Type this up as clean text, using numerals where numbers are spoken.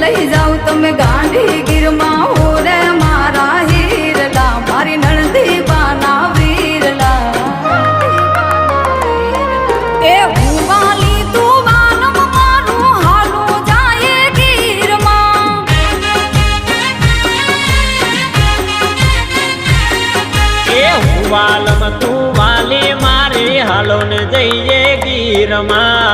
લઈ જાવ તમે ગાંધી ગીરમાં હો રે મારા હીરલા મારી નણંદી બાના વીરલા એ હુવાલી તું વાનમ મારું હાલું જાય ગીરમાં એ હુવાલમ તું વાલી મારી હાલો ને જઈએ ગીરમાં